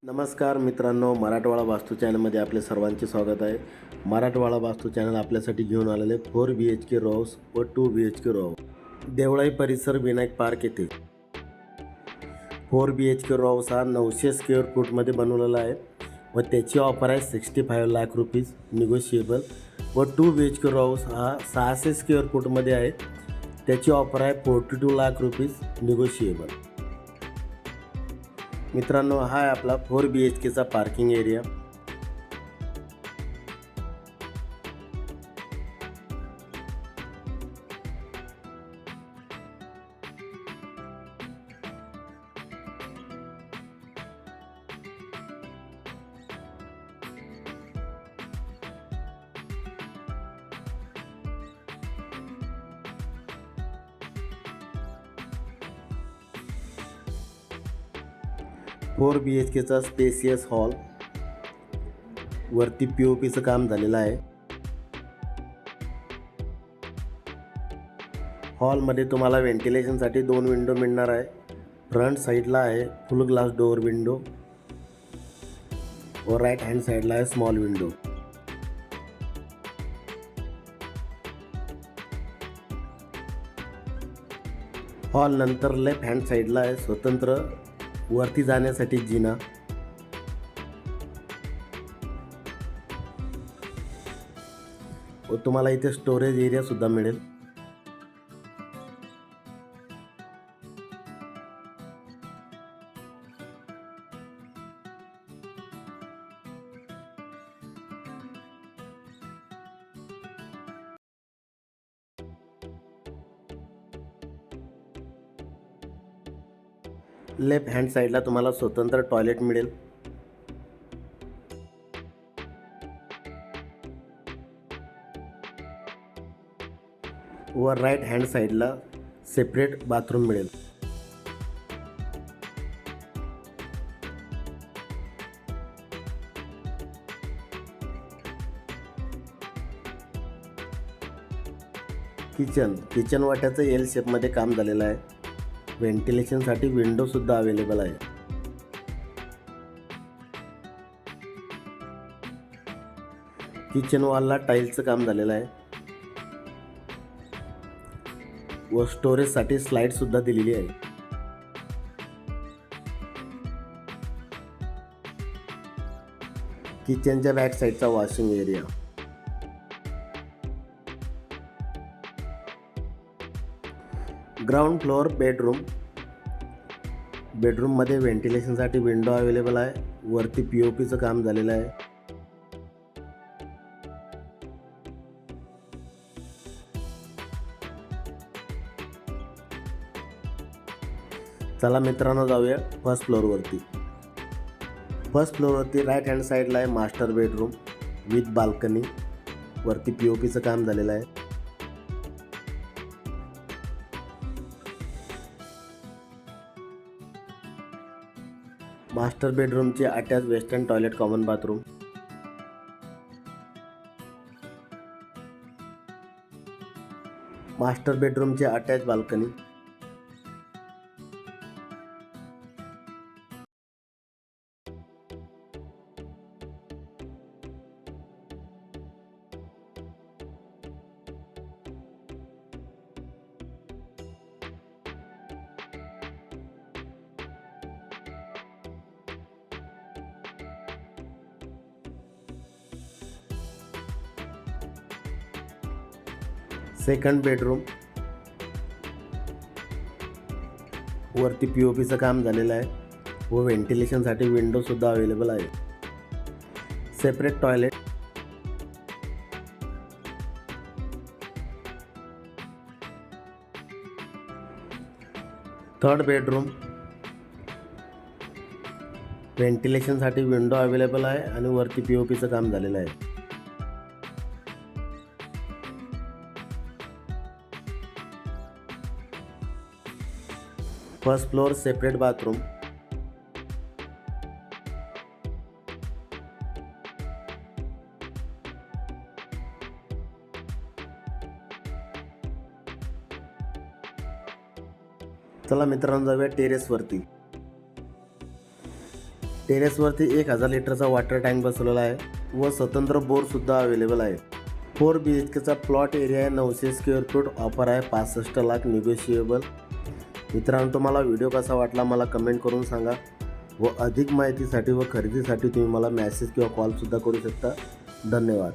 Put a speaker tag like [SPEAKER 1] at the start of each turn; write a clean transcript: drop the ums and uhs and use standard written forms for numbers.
[SPEAKER 1] नमस्कार मित्रांनो, मराठवाडा वास्तू चॅनलमध्ये आपले सर्वांचे स्वागत आहे. मराठवाडा वास्तू चॅनल आपल्यासाठी घेऊन आलेले 4 BHK रो हाऊस व 2 BHK रो हाऊस देवळाई परिसर विनायक पार्क येथे. 4 BHK रो हाऊस हा 900 स्क्वेअर फूटमध्ये बनवलेला आहे व त्याची ऑफर आहे 65 लाख रुपीज निगोशिएबल. व 2 BHK रो हाऊस हा 600 स्क्वेअर फूटमध्ये आहे, त्याची ऑफर आहे 42 लाख रुपीज निगोशिएबल. मित्रांनो, हा आहे आपला 4 BHKचा पार्किंग एरिया. फोर BHKचा स्पेसियस हॉल, वरती POPचं काम झालेलं आहे. हॉलमध्ये तुम्हाला व्हेंटिलेशनसाठी 2 विंडो मिळणार आहे. फ्रंट साईडला आहे फुल ग्लास डोअर विंडो व राईट हँड साईडला आहे स्मॉल विंडो. हॉल नंतर लेफ्ट हँड साईडला आहे स्वतंत्र वरती जाण्यासाठी जिना. व तुम्हाला इथे स्टोरेज एरिया सुद्धा मिळेल. लेफ्ट हँड साईडला तुम्हाला स्वतंत्र टॉयलेट मिळेल. व राईट हँड साईडला सेपरेट बाथरूम मिळेल. किचन वाट्याचं एल शेपमध्ये काम झालेलं आहे. व्हेंटिलेशनसाठी विंडोसुद्धा अवेलेबल आहे. किचन वॉलला टाईलचं काम झालेलं आहे व स्टोरेजसाठी स्लाईडसुद्धा दिलेली आहे. किचनच्या बॅक साईडचा वॉशिंग एरिया. ग्राउंड फ्लोअर बेडरूममध्ये व्हेंटिलेशनसाठी विंडो अवेलेबल आहे. वरती POPचं काम झालेलं आहे. चला मित्रांनो, जाऊया फर्स्ट फ्लोअरवरती. राईट हँड साईडला आहे मास्टर बेडरूम विथ बाल्कनी. वरती POPचं काम झालेलं आहे. मास्टर बेडरूमचे attach western toilet, common bathroom. Master बेडरूमचे अटॅच बाल्कनी. सेकंड बेडरूम, वरती POPचं काम झालेलं आहे व व्हेंटिलेशनसाठी विंडोसुद्धा अवेलेबल आहे. Separate toilet. थर्ड बेडरूम, व्हेंटिलेशनसाठी विंडो अवेलेबल आहे आणि वरती POPचं काम झालेलं आहे. First floor separate bathroom. चला मित्रांनो, जाऊया टेरेसवरती. टेरेसवरती 1000 लिटरचा वॉटर टँक बसवलेला आहे व स्वतंत्र बोरसुद्धा अवेलेबल आहे. 4 BHKचा प्लॉट एरिया आहे. 900 स्क्वेअर फूट. ऑफर आहे 65 लाख निगोशिएबल. मित्रांनो, तुम्हाला व्हिडिओ कसा वाटला मला कमेंट करून सांगा व अधिक माहितीसाठी व खरेदीसाठी तुम्ही मला मेसेज किंवा कॉलसुद्धा करू शकता. धन्यवाद.